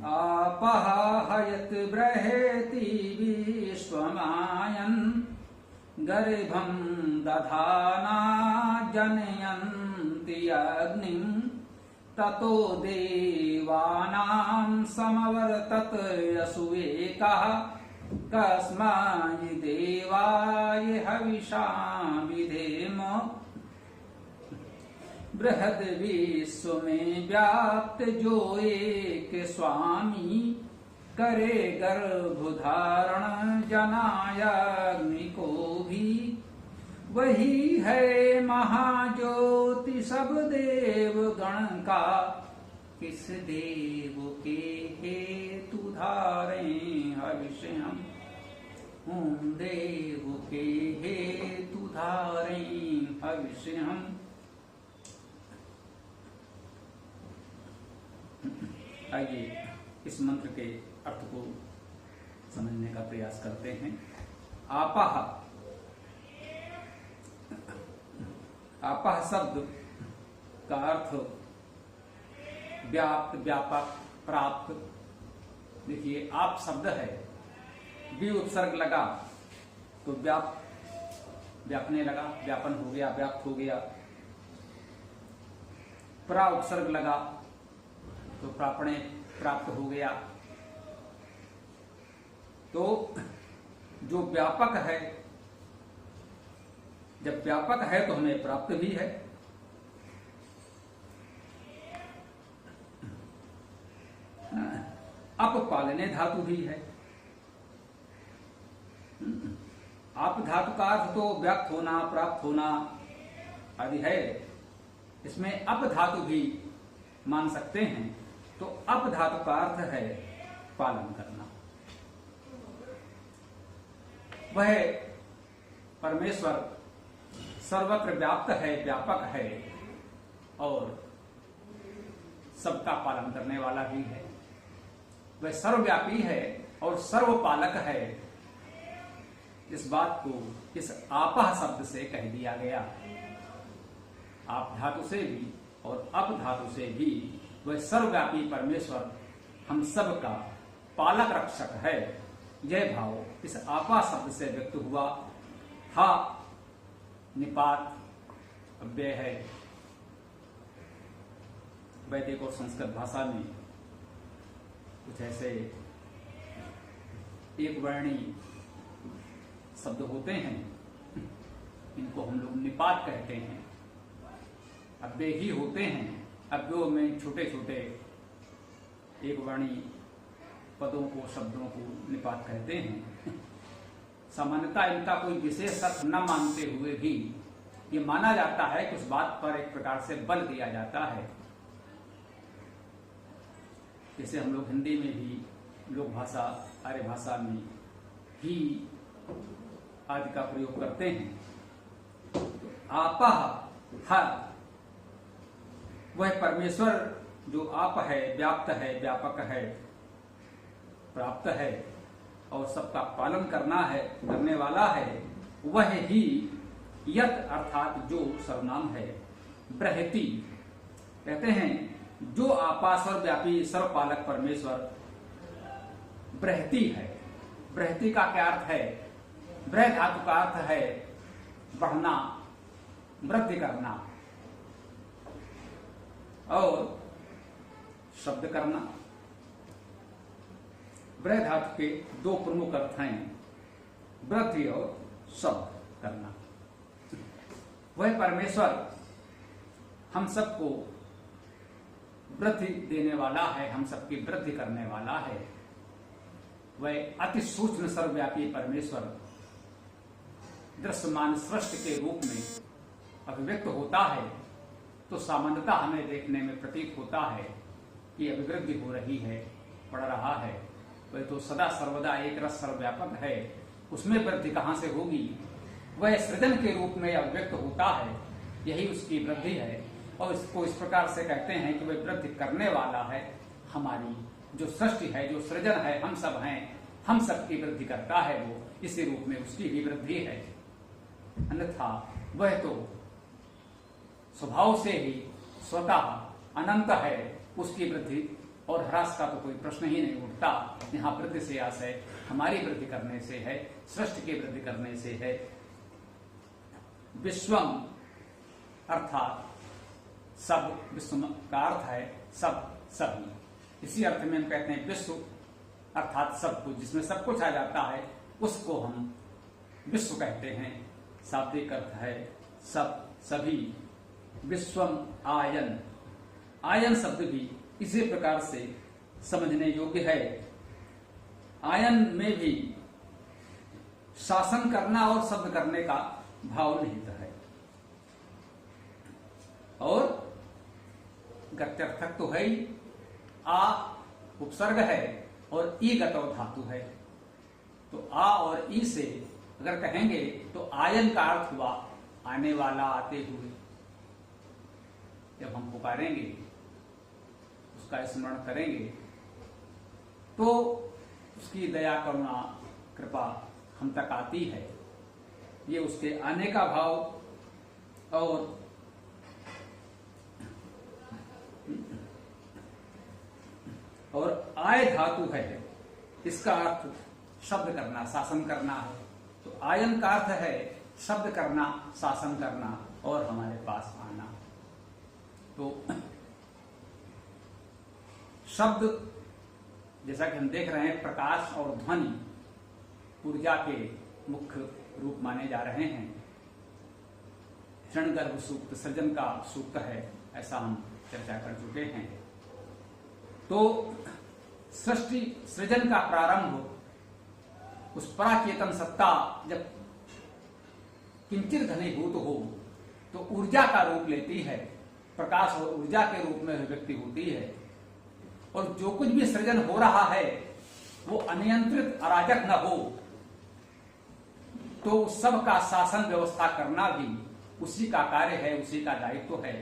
आपः हयत् बृहति विश्वमायन् गर्भं दधाना जनयन्ति अग्निं ततो देवानां समवर्तत असूयेकः कस्मायिदेवाय हविषां विधेम बृहद विश्व में व्याप्त जो एक स्वामी करे गर्भ धारण जनाय अग्नि को भी वही है महाज्योति सब देव गण का किस देव के हेतु धारे हविष्य हम देव के हेतु धारे हविष्य हम। आइए इस मंत्र के अर्थ को समझने का प्रयास करते हैं। आपः, आपः शब्द का अर्थ व्याप्त, व्यापक, प्राप्त। देखिए आप शब्द है, बी उपसर्ग लगा तो व्यापने लगा, व्यापन हो गया, व्याप्त हो गया। प्रा उपसर्ग लगा तो प्रापणे, प्राप्त हो गया। तो जो व्यापक है, जब व्यापक है तो हमें प्राप्त भी है। अपपालने धातु भी है। आप धातु का अर्थ तो व्याप्त होना, प्राप्त होना आदि है। इसमें अप धातु भी मान सकते हैं। तो अप धातु का अर्थ है पालन करना। वह परमेश्वर सर्वत्र व्याप्त है, व्यापक है और सबका पालन करने वाला भी है। वह सर्वव्यापी है और सर्वपालक है। इस बात को इस आपः शब्द से कह दिया गया। आप धातु से भी और अप धातु से भी वह सर्वव्यापी परमेश्वर हम सब का पालक रक्षक है। यह भाव इस आपा शब्द से व्यक्त हुआ। हा निपात अव्यय है। वैदिक और संस्कृत भाषा में कुछ ऐसे एक वर्णी शब्द होते हैं, इनको हम लोग निपात कहते हैं। अव्यय ही होते हैं। अव्ययों में छोटे छोटे एक वर्णी पदों को, शब्दों को निपात कहते हैं। सामान्यतः इनका कोई विशेष अर्थ न मानते हुए भी ये माना जाता है कि उस बात पर एक प्रकार से बल दिया जाता है। जैसे हम लोग हिंदी में भी लोक भाषा, आर्य भाषा में ही आदि का प्रयोग करते हैं। आपः हर, वह परमेश्वर जो आप है, व्याप्त है, व्यापक है, प्राप्त है और सबका पालन करना है, करने वाला है। वह ही यत अर्थात जो सर्वनाम है। बृहति कहते हैं जो आपा सर्वव्यापी सर्वपालक परमेश्वर बृहति है। बृहति का क्या अर्थ है? बृह धातु का अर्थ है बढ़ना, वृद्धि करना और शब्द करना। बृह धातु के दो प्रमुख अर्थ हैं, वृद्धि और शब्द करना। वह परमेश्वर हम सबको वृद्धि देने वाला है, हम सबकी वृद्धि करने वाला है। वह अति सूक्ष्म सर्वव्यापी परमेश्वर दृश्यमान सृष्टि के रूप में अभिव्यक्त होता है। तो सामान्यतः हमें देखने में प्रतीत होता है कि अभिवृद्धि हो रही है, बढ़ रहा है। वह तो सदा सर्वदा एक रस सर्वव्यापक है, उसमें वृद्धि कहां से होगी? वह सृजन के रूप में अभिव्यक्त होता है, यही उसकी वृद्धि है। और इसको इस प्रकार से कहते हैं कि वह वृद्धि करने वाला है। हमारी जो सृष्टि है, जो सृजन है, हम सब हैं, हम सबकी वृद्धि करता है वो, इसी रूप में उसकी भी वृद्धि है। अन्यथा वह तो स्वभाव से ही स्वतः अनंत है, उसकी वृद्धि और ह्रास का तो कोई प्रश्न ही नहीं उठता। यहाँ वृद्धि से आशय हमारी वृद्धि करने से है, सृष्टि की वृद्धि करने से है। विश्वम अर्थात सब, विश्व का अर्थ है सब, सभी। इसी अर्थ में हम कहते हैं विश्व अर्थात सब कुछ, जिसमें सब कुछ आ जाता है उसको हम विश्व कहते हैं। शाब्दिक अर्थ है सब, सभी। विश्वम आयन, आयन शब्द भी इसी प्रकार से समझने योग्य है। आयन में भी शासन करना और शब्द करने का भाव निहित है। और गत्यर्थक तो है ही, आ उपसर्ग है और ई गतौ धातु है। तो आ और ई से अगर कहेंगे तो आयन का अर्थ हुआ आने वाला, आते हुए। जब हम पुकारेंगे, उसका स्मरण करेंगे, तो उसकी दया, करुणा, कृपा हम तक आती है। ये उसके आने का भाव। और आय धातु है, इसका अर्थ शब्द करना, शासन करना है। तो आयन का अर्थ है शब्द करना, शासन करना और हमारे पास आना। तो शब्द, जैसा कि हम देख रहे हैं, प्रकाश और ध्वनि ऊर्जा के मुख्य रूप माने जा रहे हैं। क्षणगर्भ सूक्त सृजन का सूक्त है, ऐसा हम चर्चा कर चुके हैं। तो सृष्टि सृजन का प्रारंभ उस पराचेतन सत्ता जब किंचित घनीभूत हो तो ऊर्जा का रूप लेती है, प्रकाश और ऊर्जा के रूप में अभिव्यक्ति होती है। और जो कुछ भी सृजन हो रहा है वो अनियंत्रित, अराजक न हो, तो सब का शासन व्यवस्था करना भी उसी का कार्य है, उसी का दायित्व है।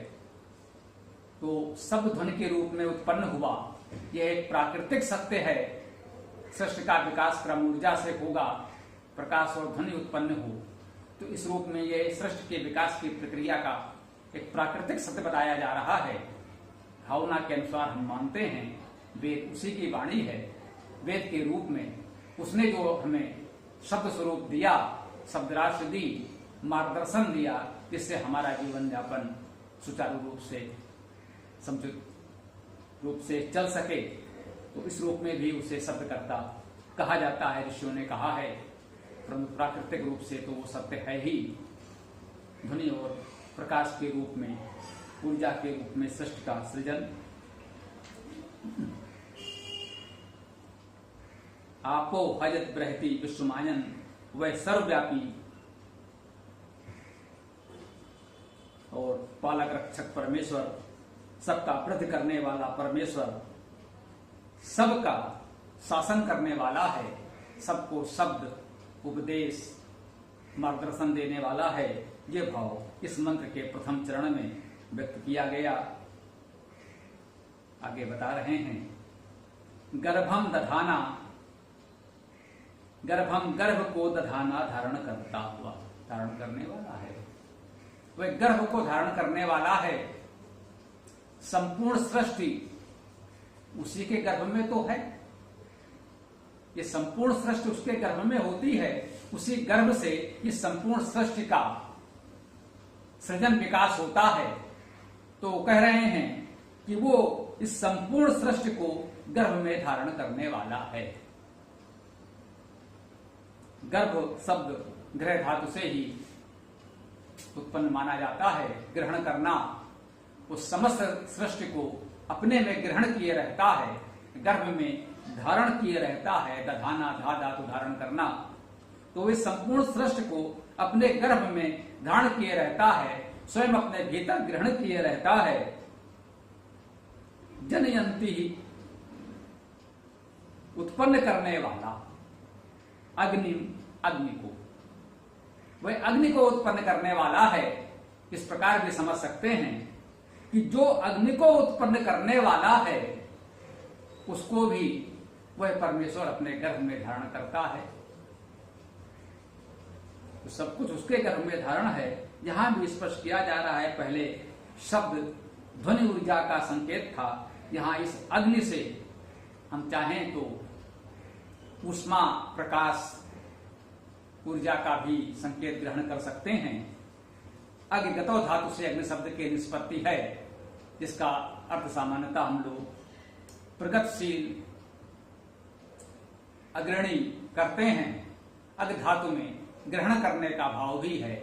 तो शब्द ध्वनि के रूप में उत्पन्न हुआ, यह एक प्राकृतिक सत्य है। सृष्टि का विकास क्रम ऊर्जा से होगा, प्रकाश और ध्वनि उत्पन्न हो, तो इस रूप में यह सृष्टि के विकास की प्रक्रिया का एक प्राकृतिक सत्य बताया जा रहा है। भावना के अनुसार हम मानते हैं वेद उसी की वाणी है। वेद के रूप में उसने जो हमें शब्द स्वरूप दिया, शब्द राशि दी, मार्गदर्शन दिया, जिससे हमारा जीवन यापन सुचारू रूप से, समुचित रूप से चल सके, तो इस रूप में भी उसे शब्दकर्ता कहा जाता है। ऋषियों ने कहा है, परंतु प्राकृतिक रूप से तो वो सत्य है ही। ध्वनि और प्रकाश के रूप में, ऊर्जा के रूप में सृष्टि का सृजन। आपो हजत बृहति विश्वमायन, वह सर्वव्यापी और पालक रक्षक परमेश्वर, सबका वृद्धि करने वाला परमेश्वर, सबका शासन करने वाला है, सबको शब्द, उपदेश, मार्गदर्शन देने वाला है। ये भाव इस मंत्र के प्रथम चरण में व्यक्त किया गया। आगे बता रहे हैं, गर्भम दधाना, गर्भम गर्भ को दधाना धारण करता हुआ, धारण करने वाला है। वह गर्भ को धारण करने वाला है। संपूर्ण सृष्टि उसी के गर्भ में तो है। ये संपूर्ण सृष्टि उसके गर्भ में होती है। उसी गर्भ से इस संपूर्ण सृष्टि का सृजन विकास होता है। तो कह रहे हैं कि वो इस संपूर्ण सृष्टि को गर्भ में धारण करने वाला है। गर्भ शब्द ग्रह धातु से ही उत्पन्न माना जाता है। ग्रहण करना, उस समस्त सृष्टि को अपने में ग्रहण किए रहता है, गर्भ में धारण किए रहता है। दधाना, धा धातु धारण करना। तो इस संपूर्ण सृष्टि को अपने गर्भ में धारण किए रहता है, स्वयं अपने भीतर ग्रहण किए रहता है। जनयंती, उत्पन्न करने वाला, अग्नि, अग्नि को, वह अग्नि को उत्पन्न करने वाला है। इस प्रकार भी समझ सकते हैं कि जो अग्नि को उत्पन्न करने वाला है उसको भी वह परमेश्वर अपने गर्भ में धारण करता है। तो सब कुछ उसके गर्भ में धारण है। यहां भी स्पष्ट किया जा रहा है, पहले शब्द ध्वनि ऊर्जा का संकेत था, यहाँ इस अग्नि से हम चाहें तो ऊष्मा, प्रकाश, ऊर्जा का भी संकेत ग्रहण कर सकते हैं। अग्निगतो धातु से अग्नि शब्द की निष्पत्ति है, जिसका अर्थ सामान्यतः हम लोग प्रगतिशील, अग्रणी करते हैं। अग्नि धातु में ग्रहण करने का भाव भी है,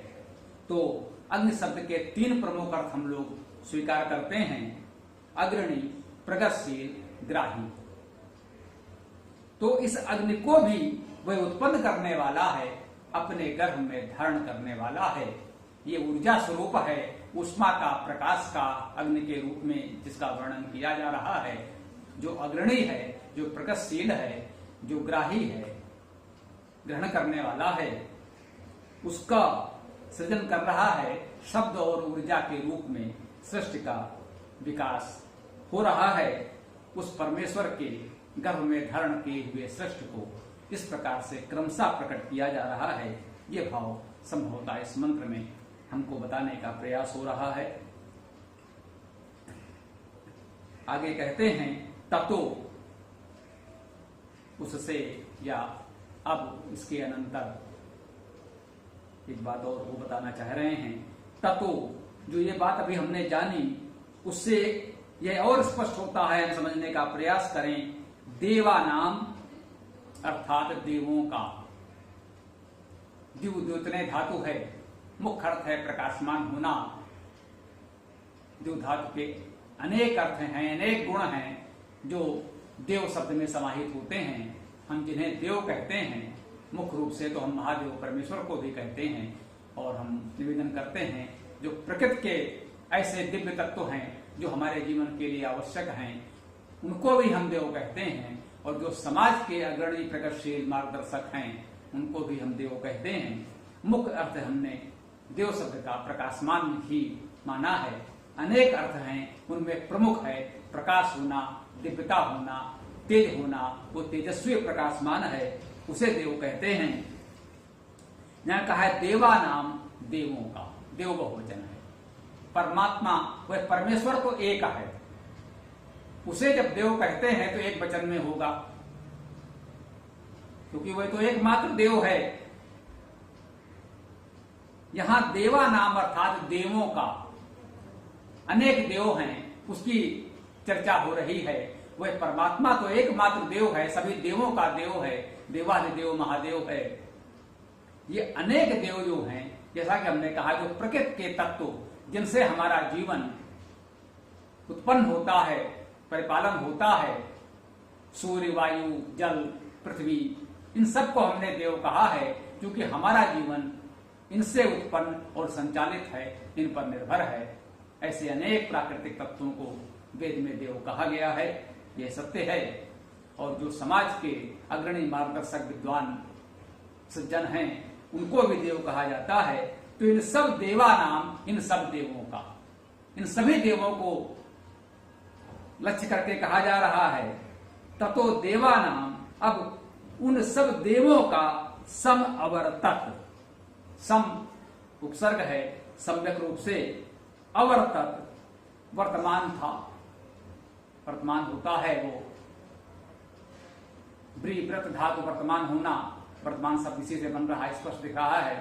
तो अग्नि शब्द के 3 प्रमुख अर्थ हम लोग स्वीकार करते हैं: अग्रणी, प्रगतिशील, ग्राही। तो इस अग्नि को भी वह उत्पन्न करने वाला है, अपने गर्भ में धारण करने वाला है। ये ऊर्जा स्वरूप है, ऊष्मा का, प्रकाश का, अग्नि के रूप में जिसका वर्णन किया जा रहा है। जो अग्रणी है, जो प्रगतिशील है, जो ग्राही है, ग्रहण करने वाला है, उसका सृजन कर रहा है। शब्द और ऊर्जा के रूप में सृष्टि का विकास हो रहा है। उस परमेश्वर के गर्भ में धारण किए हुए सृष्टि को इस प्रकार से क्रमशः प्रकट किया जा रहा है। ये भाव संभवतः इस मंत्र में हमको बताने का प्रयास हो रहा है। आगे कहते हैं ततो, उससे, या अब इसके अनंतर एक बात और वो बताना चाह रहे हैं। ततो, जो ये बात अभी हमने जानी, उससे यह और स्पष्ट होता है, हम समझने का प्रयास करें। देवा नाम अर्थात देवों का, द्यु द्योतने धातु है, मुख्य अर्थ है प्रकाशमान होना। द्यु धातु के अनेक अर्थ हैं, अनेक गुण हैं जो देव शब्द में समाहित होते हैं। हम जिन्हें देव कहते हैं, मुख्य रूप से तो हम महादेव परमेश्वर को भी कहते हैं, और हम निवेदन करते हैं जो प्रकृति के ऐसे दिव्य तत्व हैं जो हमारे जीवन के लिए आवश्यक हैं, उनको भी हम देव कहते हैं। और जो समाज के अग्रणी, प्रगतिशील, मार्गदर्शक हैं, उनको भी हम देव कहते हैं। मुख्य अर्थ हमने देव शब्द का प्रकाशमान ही माना है। अनेक अर्थ हैं, उनमें प्रमुख है प्रकाश होना, दिव्यता होना, तेज होना। वो तेजस्वी प्रकाशमान है, उसे देव कहते हैं। यहाँ कहा है देवा नाम, देवों का, देव बहुवचन है। परमात्मा, वह परमेश्वर तो एक है, उसे जब देव कहते हैं तो एक वचन में होगा, क्योंकि वह तो एकमात्र देव है। यहां देवा नाम अर्थात देवों का, अनेक देव हैं, उसकी चर्चा हो रही है। वह परमात्मा तो एकमात्र देव है, सभी देवों का देव है, देवाधिदेव महादेव है। ये अनेक देव जो हैं, जैसा कि हमने कहा, जो प्रकृति के तत्व जिनसे हमारा जीवन उत्पन्न होता है, परिपालन होता है, सूर्य, वायु, जल, पृथ्वी, इन सबको हमने देव कहा है, क्योंकि हमारा जीवन इनसे उत्पन्न और संचालित है, इन पर निर्भर है। ऐसे अनेक प्राकृतिक तत्वों को वेद में देव कहा गया है, यह सत्य है। और जो समाज के अग्रणी, मार्गदर्शक, विद्वान सज्जन हैं, उनको भी देव कहा जाता है। तो इन सब देवा नाम, इन सब देवों का, इन सभी देवों को लक्ष्य करके कहा जा रहा है। ततो देवा नाम, अब उन सब देवों का सम अवर्तत, सम उपसर्ग है, सम्यक रूप से, अवर्तत वर्तमान था, वर्तमान होता है वो। ब्री व्रत धातु वर्तमान होना, वर्तमान शब्द इसी से बन रहा है, स्पष्ट दिख रहा है।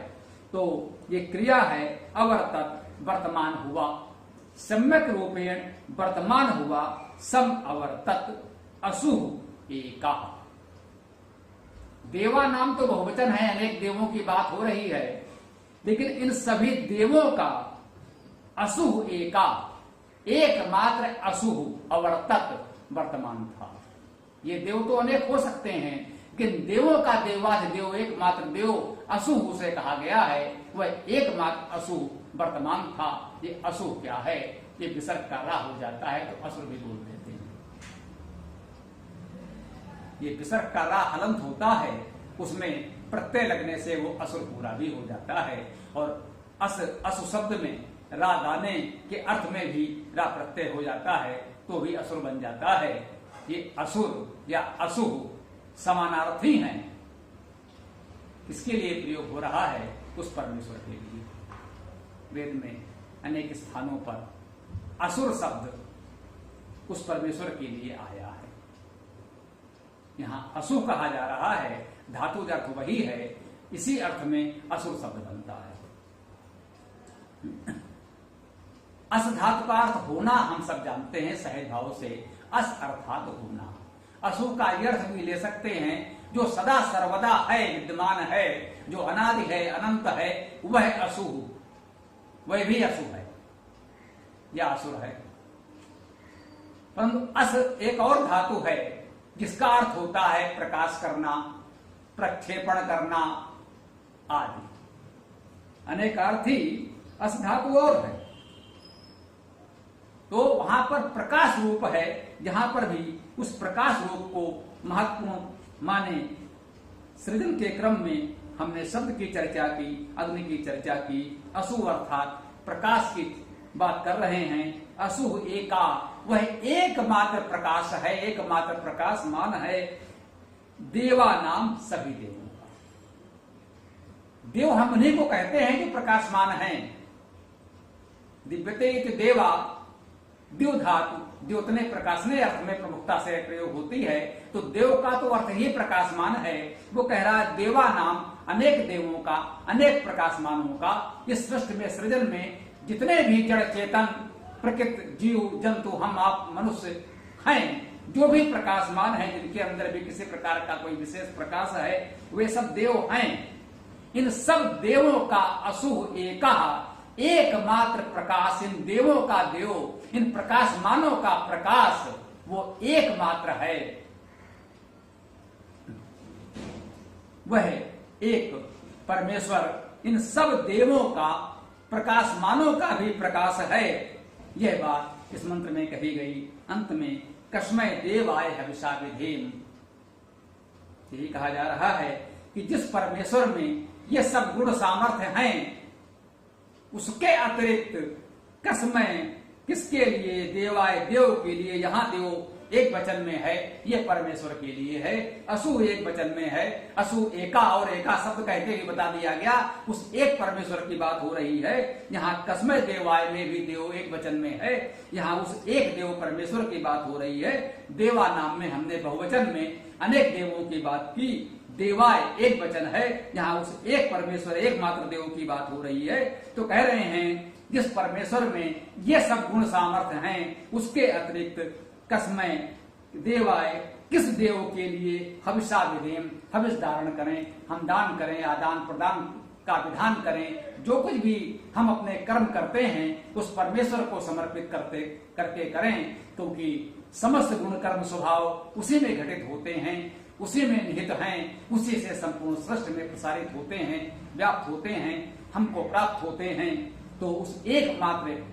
तो ये क्रिया है, अवर्तत वर्तमान हुआ, सम्यक रूपेण वर्तमान हुआ, सम अवर्तत असुह एका। देवा नाम तो बहुवचन है, अनेक देवों की बात हो रही है, लेकिन इन सभी देवों का असुह एका, एकमात्र असुह अवर्तत वर्तमान था। ये देव तो अनेक हो सकते हैं, लेकिन देवों का देवाधिदेव, एकमात्र देव असुह उसे कहा गया है, वह एकमात्र असुह वर्तमान था। ये असुह क्या है? ये विसर्ग का रा हो जाता है तो असुर भी बोल देते हैं। ये विसर्ग का रा हलंत होता है, उसमें प्रत्यय लगने से वो असुर पूरा भी हो जाता है। और असु शब्द में रा दाने के अर्थ में भी रा प्रत्यय हो जाता है, तो भी असुर बन जाता है। ये असुर या असुह समानार्थी हैं, इसके लिए प्रयोग हो रहा है उस परमेश्वर के लिए। वेद में अनेक स्थानों पर असुर शब्द उस परमेश्वर के लिए आया है। यहां असुर कहा जा रहा है, धातु अर्थ वही है, इसी अर्थ में असुर शब्द बनता है। अस धातु का अर्थ होना हम सब जानते हैं सहज भाव से, अस अर्थात होना। असुर का यह अर्थ भी ले सकते हैं जो सदा सर्वदा है, विद्यमान है, जो अनादि है, अनंत है, वह असु, वह भी असु है या असुर है। परंतु अस एक और धातु है जिसका अर्थ होता है प्रकाश करना, प्रक्षेपण करना आदि। अनेक अर्थी अस धातु और है। तो वहां पर प्रकाश रूप है, जहां पर भी उस प्रकाश रूप को महत्वपूर्ण माने। सृजन के क्रम में हमने शब्द की चर्चा की, अग्नि की चर्चा की, असु अर्थात प्रकाश की बात कर रहे हैं। असु एका, वह एकमात्र प्रकाश है, एकमात्र प्रकाशमान है देवा नाम सभी देवों का। देव हम उन्हीं को कहते हैं जो प्रकाशमान है। दिव्यते इति देवा, देव धातु द्योतने प्रकाशने अर्थ में प्रमुखता से प्रयोग होती है। तो देव का तो अर्थ ही प्रकाशमान है। वो कह रहा है देवा नाम अनेक देवों का, अनेक प्रकाशमानों का। इस सृष्टि में, सृजन में जितने भी जड़ चेतन, प्रकृति, जीव जंतु, हम आप मनुष्य हैं, जो भी प्रकाशमान है, जिनके अंदर भी किसी प्रकार का कोई विशेष प्रकाश है, वे सब देव हैं। इन सब देवों का असु एका, एकमात्र प्रकाश, इन देवों का देव, इन प्रकाशमानों का प्रकाश वो एकमात्र है। वह एक परमेश्वर इन सब देवों का, प्रकाशमानों का भी प्रकाश है। यह बात इस मंत्र में कही गई। अंत में कस्मै देवाय हविषा विधेम, यही कहा जा रहा है कि जिस परमेश्वर में ये सब गुण सामर्थ्य हैं, उसके अतिरिक्त कस्मै, किसके लिए, देवाय, देव के लिए। यहां देव एक वचन में है, ये परमेश्वर के लिए है। असु एक वचन में है, असु एका, और एका शब्द कहते ही बता दिया गया, उस एक परमेश्वर की बात हो रही है। यहाँ कस्मै देवाय में भी देव एक वचन में है, यहाँ उस एक देव परमेश्वर की बात हो रही है। देवा नाम में हमने बहुवचन में अनेक देवों की बात की, देवाय एक वचन है, यहाँ उस एक परमेश्वर, एकमात्र देव की बात हो रही है। तो कह रहे हैं जिस परमेश्वर में ये सब गुण सामर्थ्य हैं, उसके अतिरिक्त कस्मै देवाय, किस देव के लिए हविषा विधेम, हविष धारण करें, हम दान करें, आदान प्रदान का विधान करें। जो कुछ भी हम अपने कर्म करते हैं उस परमेश्वर को समर्पित करके करें, क्योंकि समस्त गुण कर्म स्वभाव उसी में घटित होते हैं, उसी में निहित हैं, उसी से संपूर्ण सृष्टि में प्रसारित होते हैं, व्याप्त होते हैं, हमको प्राप्त होते हैं। तो उस एकमात्र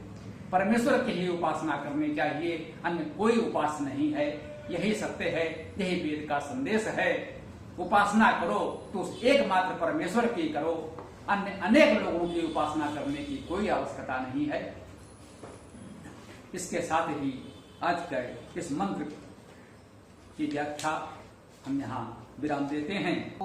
परमेश्वर की ही उपासना करनी चाहिए, अन्य कोई उपास नहीं है। यही सत्य है, यही वेद का संदेश है। उपासना करो तो उस एकमात्र परमेश्वर की करो, अन्य अनेक लोगों की उपासना करने की कोई आवश्यकता नहीं है। इसके साथ ही आज के इस मंत्र की व्याख्या हम यहाँ विराम देते हैं।